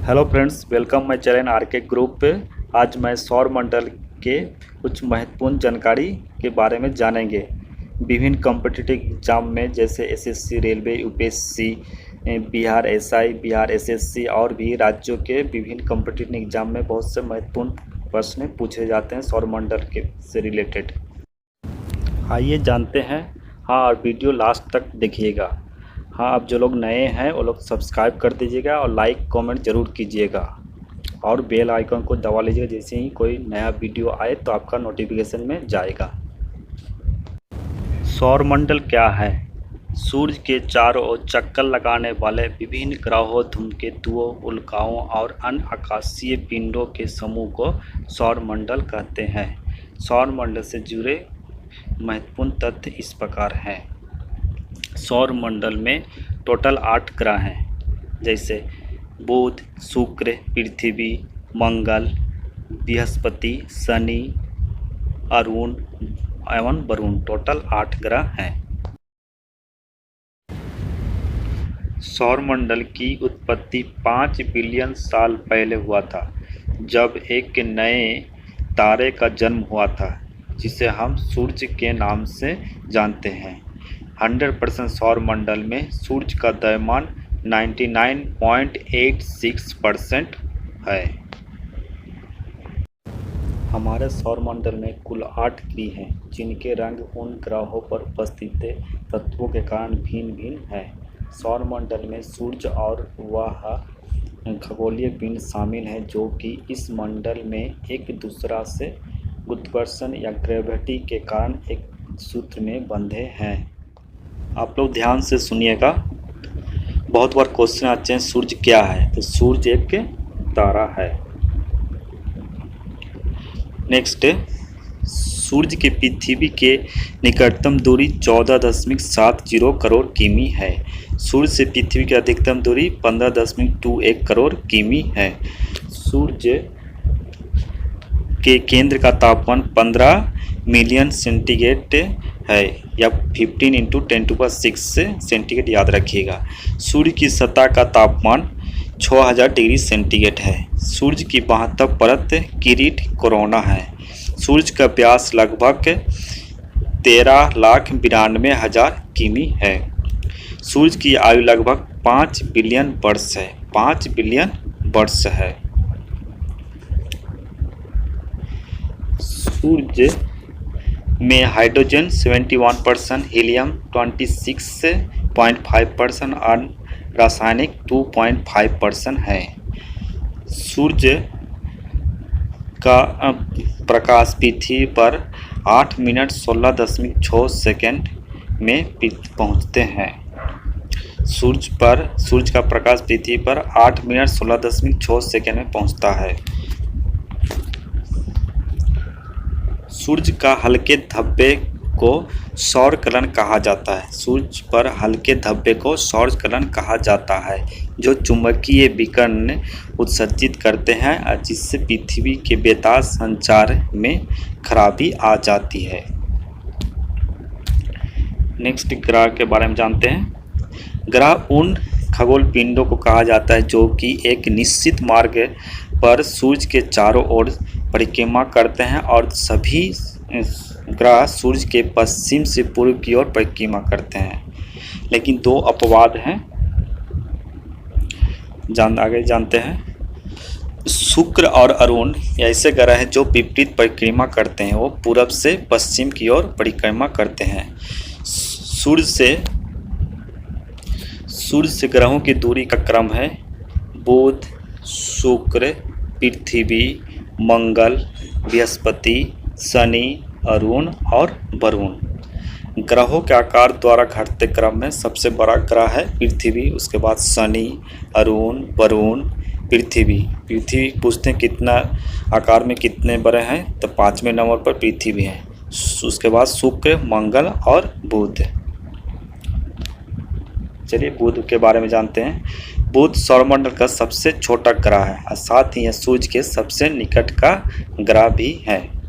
Hello friends, welcome my channel RK group पे। आज मैं सौर मंडल के कुछ महत्वपूर्ण जानकारी के बारे में जानेंगे। विभिन्न कॉम्पिटिटिव एग्जाम में जैसे SSC, railway, UPSC, Bihar SI, Bihar SSC और भी राज्यों के विभिन्न कॉम्पिटिटिव एग्जाम में बहुत से महत्वपूर्ण प्रश्न पूछे जाते हैं सौर मंडल के से रिलेटेड। आइए जानते हैं। हाँ, और वीडियो लास्ट तक देखिएगा। हाँ, आप जो लोग नए हैं वो लोग सब्सक्राइब कर दीजिएगा और लाइक कमेंट ज़रूर कीजिएगा और बेल आइकन को दबा लीजिएगा। जैसे ही कोई नया वीडियो आए तो आपका नोटिफिकेशन में जाएगा। सौरमंडल क्या है? सूर्य के चारों ओर चक्कर लगाने वाले विभिन्न ग्रहों, धूमकेतुओं, उल्काओं और अन्य आकाशीय पिंडों के समूह को सौरमंडल कहते हैं। सौरमंडल से जुड़े महत्वपूर्ण तथ्य इस प्रकार हैं। सौर मंडल में टोटल 8 ग्रह हैं, जैसे बुध, शुक्र, पृथ्वी, मंगल, बृहस्पति, शनि, अरुण एवं वरुण। टोटल 8 ग्रह हैं। सौरमंडल की उत्पत्ति 5 बिलियन साल पहले हुआ था, जब एक नए तारे का जन्म हुआ था जिसे हम सूर्य के नाम से जानते हैं। 100% सौरमंडल में सूर्य का द्रव्यमान 99.86% है। हमारे सौरमंडल में कुल 8 ग्रह हैं, जिनके रंग उन ग्रहों पर उपस्थित तत्वों के कारण भिन्न भिन्न हैं। सौरमंडल में सूर्य और वह खगोलीय पिंड शामिल हैं जो कि इस मंडल में एक दूसरा से गुरुत्वाकर्षण या ग्रेविटी के कारण एक सूत्र में बंधे हैं। आप लोग ध्यान से सुनिएगा, बहुत बार क्वेश्चन आते हैं सूर्य क्या है, तो सूर्य एक तारा है। नेक्स्ट, सूर्य के पृथ्वी के निकटतम दूरी 14.70 करोड़ किमी है। सूर्य से पृथ्वी की अधिकतम दूरी 15.21 करोड़ किमी है। सूर्य के केंद्र का तापमान 15 मिलियन सेंटीग्रेड है, या 15 × 10⁶ सेंटीग्रेड याद रखिएगा। सूर्य की सतह का तापमान 6000 डिग्री सेंटीग्रेड है। सूर्य की 72 परत किरीट कोरोना है। सूर्य का व्यास लगभग 13,92,000 किमी है। सूर्य की आयु लगभग 5 बिलियन वर्ष है। 5 बिलियन वर्ष है। सूर्य में हाइड्रोजन 71%, हीलियम 26.5% और रासायनिक 2.5% है। सूर्य का प्रकाश पृथ्वी पर 8 मिनट 16.6 सेकंड में पहुंचते हैं। सूर्य का प्रकाश पृथ्वी पर 8 मिनट 16.6 सेकंड में पहुंचता है। सूर्य का हल्के धब्बे को सौरकलन कहा जाता है। सूर्य पर हल्के धब्बे को सौरकलन कहा जाता है, जो चुंबकीय विकिरण उत्सर्जित करते हैं और जिससे पृथ्वी के बेतार संचार में खराबी आ जाती है। नेक्स्ट, ग्रह के बारे में जानते हैं। ग्रह उन खगोल पिंडों को कहा जाता है जो कि एक निश्चित मार्ग पर सूर्य के चारों ओर परिक्रमा करते हैं, और सभी ग्रह सूर्य के पश्चिम से पूर्व की ओर परिक्रमा करते हैं। लेकिन 2 अपवाद हैं, आगे जानते हैं। शुक्र और अरुण ऐसे ग्रह हैं जो विपरीत परिक्रमा करते हैं। वो पूरब से पश्चिम की ओर परिक्रमा करते हैं। सूर्य से ग्रहों की दूरी का क्रम है: बुध, शुक्र, पृथ्वी, मंगल, बृहस्पति, शनि, अरुण और वरुण। ग्रहों के आकार द्वारा घटते क्रम में सबसे बड़ा ग्रह है पृथ्वी, उसके बाद शनि, अरुण, वरुण, पृथ्वी पूछते हैं कितना आकार में कितने बड़े हैं, तो 5वें नंबर पर पृथ्वी है। उसके बाद शुक्र, मंगल और बुध। चलिए बुध के बारे में जानते हैं। बुध सौरमंडल का सबसे छोटा ग्रह है और साथ ही यह सूर्य के सबसे निकट का ग्रह भी है।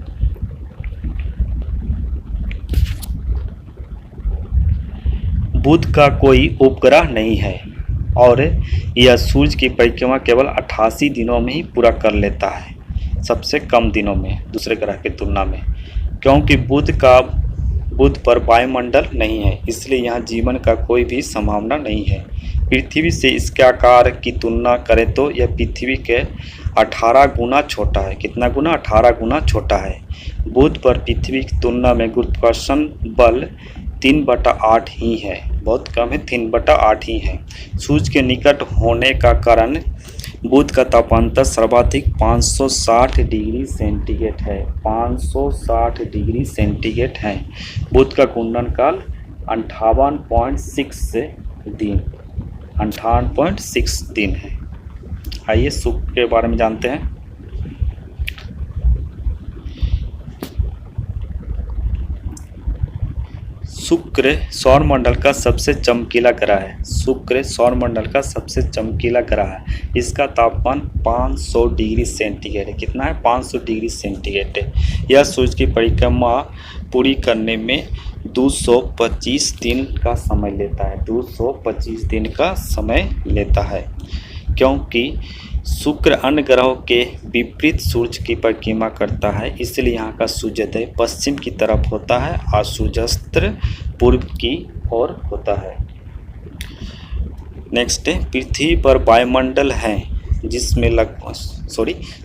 बुध का कोई उपग्रह नहीं है। और यह सूर्य की परिक्रमा केवल 88 दिनों में ही पूरा कर लेता है, सबसे कम दिनों में दूसरे ग्रह की तुलना में। क्योंकि बुध पर वायुमंडल नहीं है, इसलिए यहाँ जीवन का कोई भी संभावना नहीं है। पृथ्वी से इसके आकार की तुलना करें तो यह पृथ्वी के 18 गुना छोटा है। कितना गुना? 18 गुना छोटा है। बुध पर पृथ्वी की तुलना में गुरुत्वाकर्षण बल 3/8 ही है, बहुत कम है, 3/8 ही है। सूर्य के निकट होने का कारण बुध का तापांतर सर्वाधिक 560 डिग्री सेंटीग्रेड है, 560 डिग्री सेंटीग्रेड है। बुध का घूर्णन काल 58.6 दिन 58.6 दिन है। आइए शुक्र के बारे में जानते हैं। शुक्र सौरमंडल का सबसे चमकीला ग्रह है। शुक्र सौरमंडल का सबसे चमकीला ग्रह है। इसका तापमान 500 डिग्री सेंटीग्रेड है। कितना है? 500 डिग्री सेंटीग्रेड है। यह सूर्य की परिक्रमा पूरी करने में 225 दिन का समय लेता है, 225 दिन का समय लेता है। क्योंकि शुक्र अन्य ग्रहों के विपरीत सूर्य की परिक्रमा करता है, इसलिए यहाँ का सूर्योदय पश्चिम की तरफ होता है और सूर्यास्त पूर्व की ओर होता है। नेक्स्ट है, पृथ्वी पर वायुमंडल है जिसमें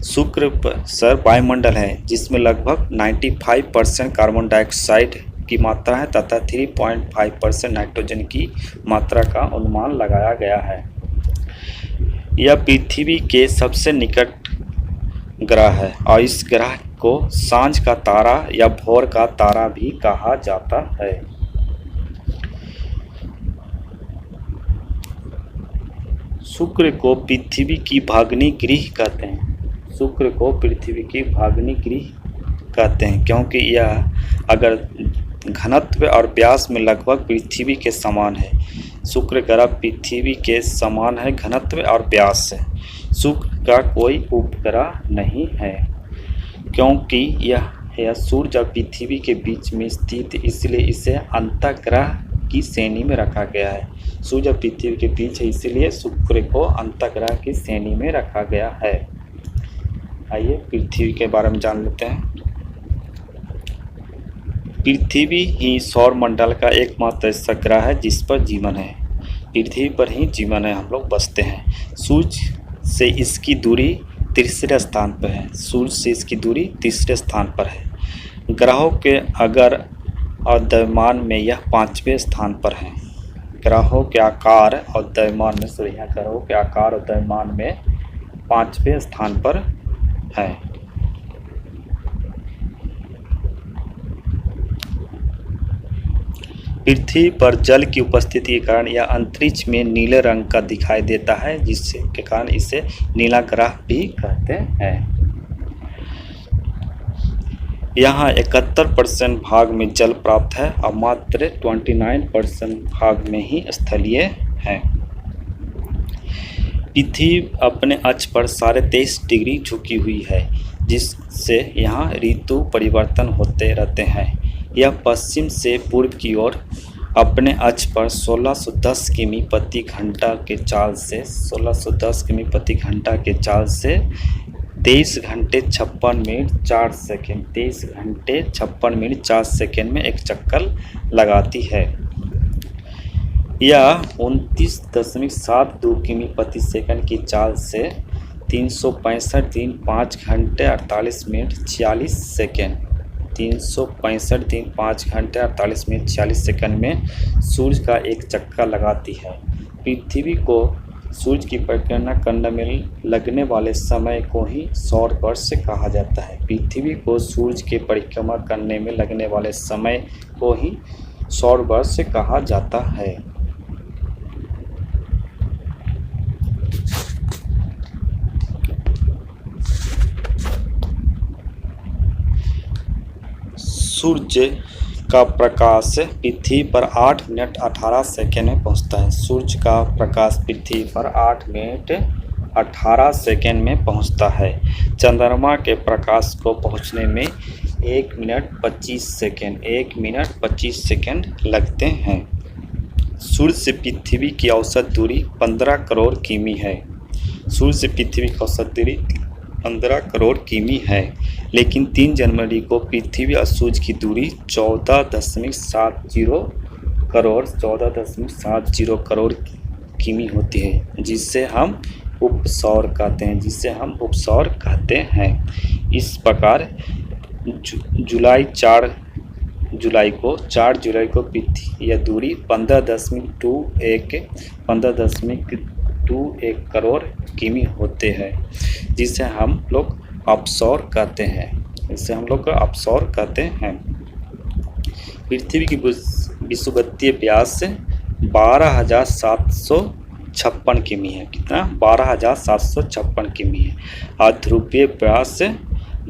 शुक्र पर वायुमंडल है जिसमें लगभग 95% कार्बन डाइऑक्साइड की मात्रा है तथा 3.5% नाइट्रोजन की मात्रा का अनुमान लगाया गया है। यह पृथ्वी के सबसे निकट ग्रह है और इस ग्रह को सांझ का तारा या भोर का तारा भी कहा जाता है। शुक्र को पृथ्वी की भाग्नि गृह कहते हैं। शुक्र को पृथ्वी की भाग्नि गृह कहते हैं क्योंकि यह अगर घनत्व और व्यास में लगभग पृथ्वी के समान है। शुक्र ग्रह पृथ्वी के समान है घनत्व और व्यास से। शुक्र का कोई उपग्रह नहीं है क्योंकि यह सूर्य और पृथ्वी के बीच में स्थित, इसलिए इसे अंतःग्रह की श्रेणी में रखा गया है। सूर्य और पृथ्वी के बीच है, इसलिए शुक्र को अंतःग्रह की श्रेणी में रखा गया है। आइए पृथ्वी के बारे में जान लेते हैं। पृथ्वी ही सौरमंडल का एकमात्र ऐसा ग्रह है जिस पर जीवन है। पृथ्वी पर ही जीवन है, हम लोग बसते हैं। सूर्य से इसकी दूरी तीसरे स्थान पर है। सूर्य से इसकी दूरी तीसरे स्थान पर है। ग्रहों के अगर और द्रव्यमान में यह 5वें स्थान पर है। ग्रहों के आकार और द्रव्यमान में ग्रहों के आकार और द्रव्यमान में 5वें स्थान पर है। पृथ्वी पर जल की उपस्थिति के कारण यह अंतरिक्ष में नीले रंग का दिखाई देता है, जिसके कारण इसे नीला ग्रह भी कहते हैं। यहाँ 71% भाग में जल प्राप्त है और मात्र 29% भाग में ही स्थलीय है। पृथ्वी अपने अक्ष पर 23.5 डिग्री झुकी हुई है, जिससे यहाँ ऋतु परिवर्तन होते रहते हैं। यह पश्चिम से पूर्व की ओर अपने अक्ष पर 1610 किमी प्रति घंटा के चाल से 23 घंटे 56 मिनट 4 सेकेंड 23 घंटे 56 मिनट 4 सेकेंड में एक चक्कर लगाती है। यह 29.72 किमी प्रति सेकंड की चाल से 365 दिन 5 घंटे 48 मिनट 46 सेकेंड 365 दिन 5 घंटे 48 मिनट 46 सेकंड में सूर्य का एक चक्कर लगाती है। पृथ्वी को सूर्य की परिक्रमा करने में लगने वाले समय को ही सौर वर्ष कहा जाता है। पृथ्वी को सूर्य की परिक्रमा करने में लगने वाले समय को ही सौर वर्ष कहा जाता है। सूर्य का प्रकाश पृथ्वी पर 8 मिनट 18 सेकेंड में पहुंचता है। सूर्य का प्रकाश पृथ्वी पर 8 मिनट 18 सेकेंड में पहुंचता है। चंद्रमा के प्रकाश को पहुंचने में 1 मिनट 25 सेकेंड लगते हैं। सूर्य से पृथ्वी की औसत दूरी 15 करोड़ किमी है। सूर्य से पृथ्वी की औसत दूरी 15 करोड़ किमी है, लेकिन 3 जनवरी को पृथ्वी और सूर्य की दूरी 14.70 करोड़ किमी होती है, जिसे हम उपसौर कहते हैं। इस प्रकार जुलाई 4 जुलाई को पृथ्वी यह दूरी 15.21 करोड़ किमी होते हैं, जिसे हम लोग अपसौर कहते हैं। पृथ्वी की विषुवतीय व्यास 12,756 किमी है। कितना? 12,756 किमी है। और ध्रुवीय व्यास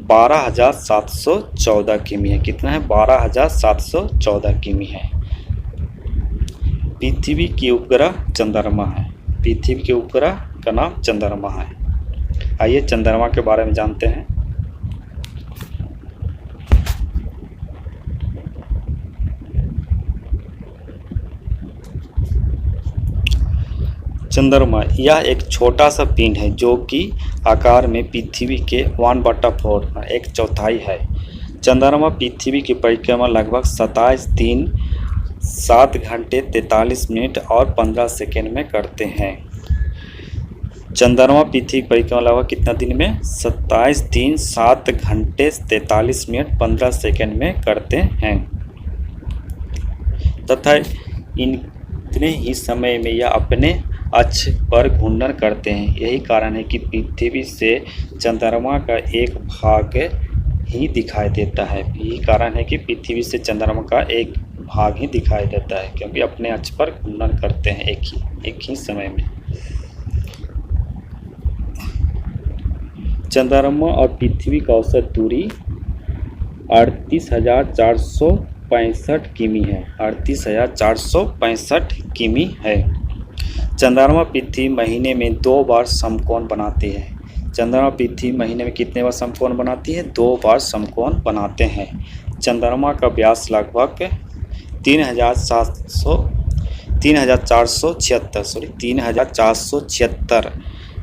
12,714 किमी है। कितना है? 12,714 किमी है। पृथ्वी की उपग्रह चंद्रमा है। पृथ्वी के उपग्रह का नाम चंद्रमा है। आइए चंद्रमा के बारे में जानते हैं। चंद्रमा यह एक छोटा सा पिंड है जो कि आकार में पृथ्वी के 1/4 1/4 है। चंद्रमा पृथ्वी की परिक्रमा लगभग 27 दिन 7 घंटे 43 मिनट और 15 सेकेंड में करते हैं। चंद्रमा पृथ्वी की परिक्रमा लगभग कितना दिन में? 27 दिन 7 घंटे 43 मिनट 15 सेकेंड में करते हैं तथा इतने ही समय में यह अपने अक्ष पर घूर्णन करते हैं। यही कारण है कि पृथ्वी से चंद्रमा का एक भाग ही दिखाई देता है। यही कारण है कि पृथ्वी से चंद्रमा का एक भाग ही दिखाई देता है, क्योंकि अपने अक्ष पर घूर्णन करते हैं एक ही समय में। चंद्रमा और पृथ्वी का औसत दूरी 38,465 किमी है। 38,465 किमी है। चंद्रमा पृथ्वी महीने में 2 बार समकोण बनाती है। चंद्रमा पृथ्वी महीने में कितने बार समकोण बनाती है? 2 बार समकोण बनाते हैं। चंद्रमा का व्यास लगभग 3,476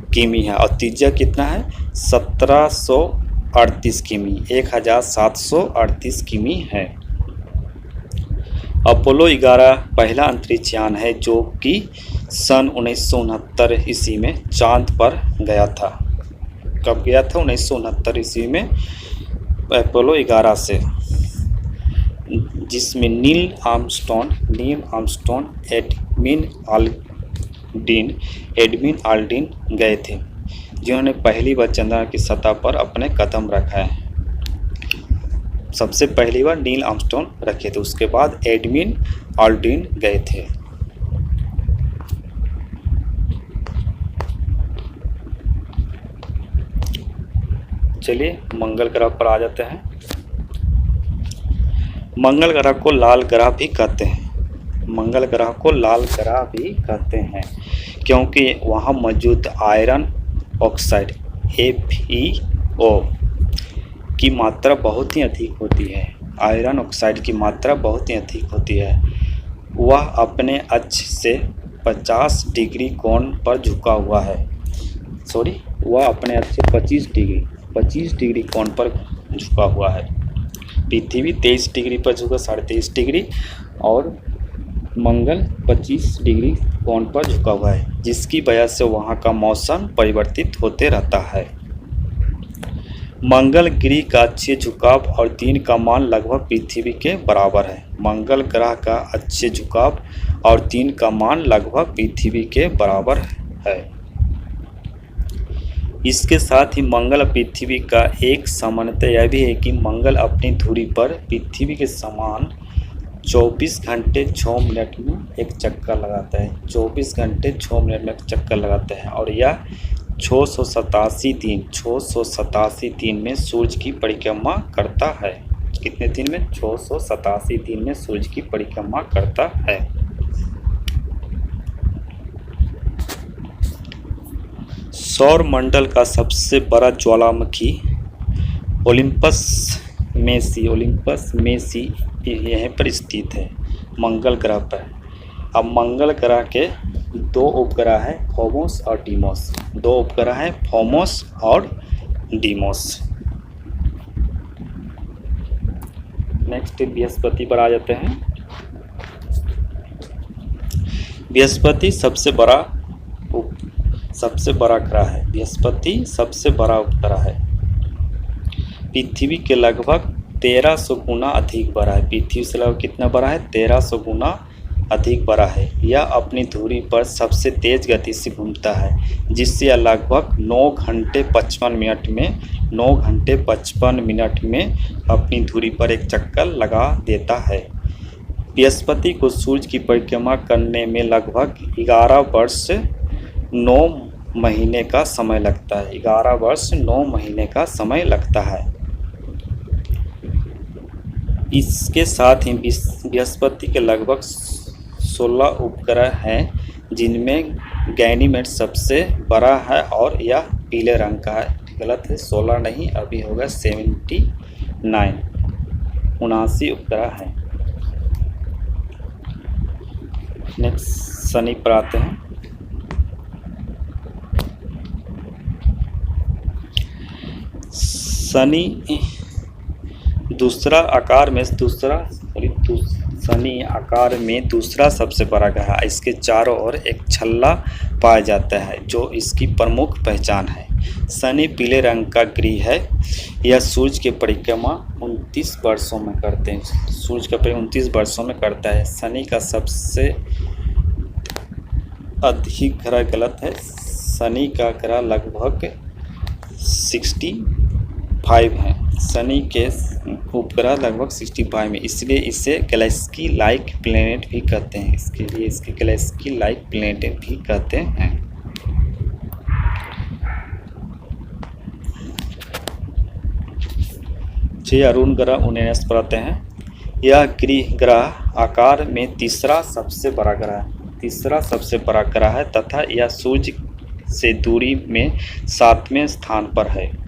किमी है और त्रिज्या कितना है? 1738 किमी 1738 किमी है। अपोलो 11 पहला अंतरिक्ष यान है जो कि सन 1969 ईस्वी में चांद पर गया था। कब गया था? 1969 ईस्वी में अपोलो 11 से, जिसमें नील आर्मस्ट्रॉन्ग एडमिन आल्ड्रिन गए थे, जिन्होंने पहली बार चंद्रमा की सतह पर अपने कदम रखा है। सबसे पहली बार नील आर्मस्ट्रॉन्ग रखे थे, उसके बाद एडमिन आल्ड्रिन गए थे। चलिए मंगल ग्रह पर आ जाते हैं। मंगल ग्रह को लाल ग्रह भी कहते हैं। मंगल ग्रह को लाल ग्रह भी कहते हैं क्योंकि वहाँ मौजूद आयरन ऑक्साइड FeO की मात्रा बहुत ही अधिक होती है। आयरन ऑक्साइड की मात्रा बहुत ही अधिक होती है। वह अपने अक्ष से 50 डिग्री कोण पर झुका हुआ है। वह अपने अक्ष से 25 डिग्री कोण पर झुका हुआ है। पृथ्वी 23 डिग्री पर झुका 23.5 डिग्री और मंगल 25 डिग्री कोण पर झुका हुआ है, जिसकी वजह से वहाँ का मौसम परिवर्तित होते रहता है। मंगल ग्रह का अक्षीय झुकाव और दिन का मान लगभग पृथ्वी के बराबर है। मंगल ग्रह का अक्षीय झुकाव और दिन का मान लगभग पृथ्वी के बराबर है। इसके साथ ही मंगल और पृथ्वी का एक समानता यह भी है कि मंगल अपनी धुरी पर पृथ्वी के समान 24 घंटे 6 मिनट में एक चक्कर लगाता है। 24 घंटे 6 मिनट में एक चक्कर लगाता है और यह 687 दिन में सूर्य की परिक्रमा करता है। कितने दिन में? 687 दिन में सूर्य की परिक्रमा करता है। सौर मंडल का सबसे बड़ा ज्वालामुखी ओलिम्पस मेसी यहीं पर स्थित है, मंगल ग्रह पर। अब मंगल ग्रह के दो उपग्रह है फोमोस और डीमोस। दो उपग्रह है फोमोस और डीमोस। नेक्स्ट बृहस्पति पर आ जाते हैं। बृहस्पति सबसे बड़ा ग्रह है। बृहस्पति सबसे बड़ा उपग्रह है। पृथ्वी के लगभग 1300 गुना अधिक बड़ा है। पृथ्वी से लगभग कितना बड़ा है? 1300 गुना अधिक बड़ा है। यह अपनी धुरी पर सबसे तेज गति से घूमता है, जिससे यह लगभग 9 घंटे 55 मिनट में अपनी धुरी पर एक चक्कर लगा देता है। बृहस्पति को सूर्य की परिक्रमा करने में लगभग 11 वर्ष 9 महीने का समय लगता है। 11 वर्ष 9 महीने का समय लगता है। इसके साथ ही बृहस्पति के लगभग 16 उपग्रह हैं, जिनमें गैनीमेड सबसे बड़ा है और यह पीले रंग का है। गलत है, 16 नहीं, अभी होगा 79 79 उपग्रह हैं। नेक्स्ट शनि पर आते हैं। शनि आकार में दूसरा सबसे बड़ा ग्रह है। इसके चारों ओर एक छल्ला पाया जाता है, जो इसकी प्रमुख पहचान है। शनि पीले रंग का ग्रह है। यह सूर्य की परिक्रमा 29 वर्षों में करते हैं। सूर्य का परिक्रमा 29 वर्षों में करता है। शनि का सबसे अधिक ग्रह, गलत है, शनि का ग्रह लगभग 65 है। शनि के उपग्रह लगभग 65 में, इसलिए इसे गैलेक्सी लाइक प्लेनेट भी कहते हैं। इसके लिए इसके गैलेक्सी लाइक प्लेनेट भी कहते हैं। अरुण ग्रह 19 पर आते हैं। यह ग्रह आकार में तीसरा सबसे बड़ा ग्रह है तथा यह सूर्य से दूरी में 7वें स्थान पर है।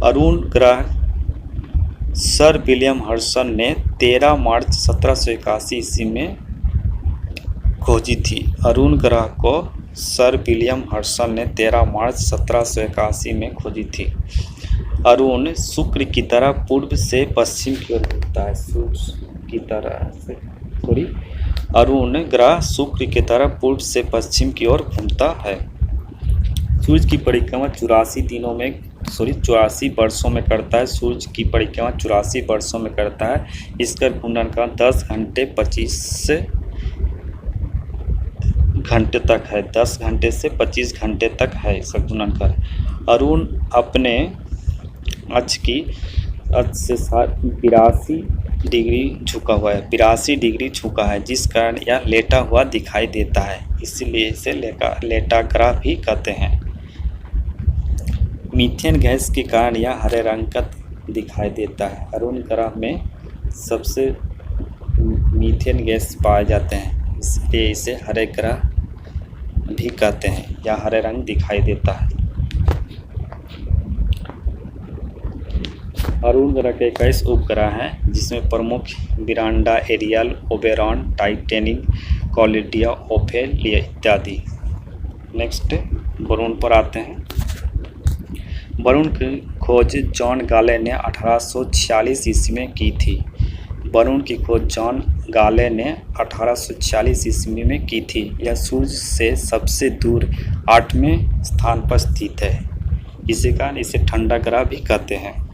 अरुण ग्रह सर विलियम हर्सन ने 13 मार्च 1781 ईस्वी में खोजी थी। अरुण ग्रह को सर विलियम हर्सन ने 13 मार्च 1781 में खोजी थी। अरुण शुक्र की तरह पूर्व से पश्चिम की ओर घूमता है। अरुण ग्रह शुक्र की तरह पूर्व से पश्चिम की ओर घूमता है। सूर्य की परिक्रमा 84 वर्षों में करता है। सूर्य की परिक्रमा 84 वर्षों में करता है। इसका घूमने का 10 घंटे 25 घंटे तक है। 10 घंटे से 25 घंटे तक है इसका घूमने का। अरुण अपने अक्ष से 82 डिग्री झुका हुआ है। 82 डिग्री झुका है, जिस कारण यह लेटा हुआ दिखाई देता है, इसलिए इसे लेटा ग्रह भी कहते हैं। मीथेन गैस के कारण यह हरे रंग का दिखाई देता है। अरुण ग्रह में सबसे मीथेन गैस पाए जाते हैं, इसलिए इसे हरे ग्रह भी कहते हैं। यह हरे रंग दिखाई देता है। अरुण ग्रह के 21 उपग्रह हैं, जिसमें प्रमुख Miranda, Ariel, Oberon, Titanic, Cordelia, Ophelia इत्यादि। नेक्स्ट वरुण पर आते हैं। वरुण की खोज जॉन गाले ने 1846 ईस्वी में की थी। वरुण की खोज जॉन गाले ने 1846 ईस्वी में की थी। यह सूर्य से सबसे दूर 8वें स्थान पर स्थित है। इसी कारण इसे ठंडा ग्रह भी कहते हैं।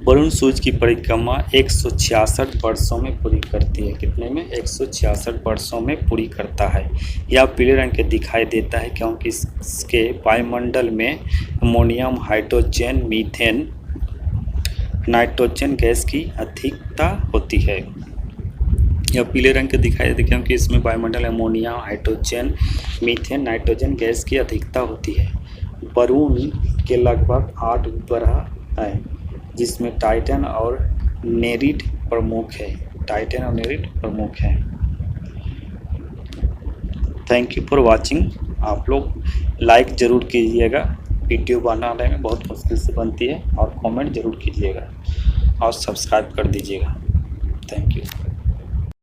वरुण सूर्य की परिक्रमा 166 वर्षों में पूरी करती है। कितने में? 166 वर्षों में पूरी करता है। यह पीले रंग के दिखाई देता है, क्योंकि इसके वायुमंडल में ammonium, hydrogen, methane, nitrogen gas की अधिकता होती है। यह पीले रंग के दिखाई देते हैं, क्योंकि इसमें वायुमंडल ammonia, hydrogen, methane, nitrogen gas की अधिकता होती है। वरुण के लगभग 8 उपग्रह हैं, जिसमें टाइटन और नेरिड प्रमुख है। Thank you for watching. आप लोग लाइक ज़रूर कीजिएगा। वीडियो बनाने में बहुत मुश्किल से बनती है, और कमेंट ज़रूर कीजिएगा और सब्सक्राइब कर दीजिएगा। Thank you.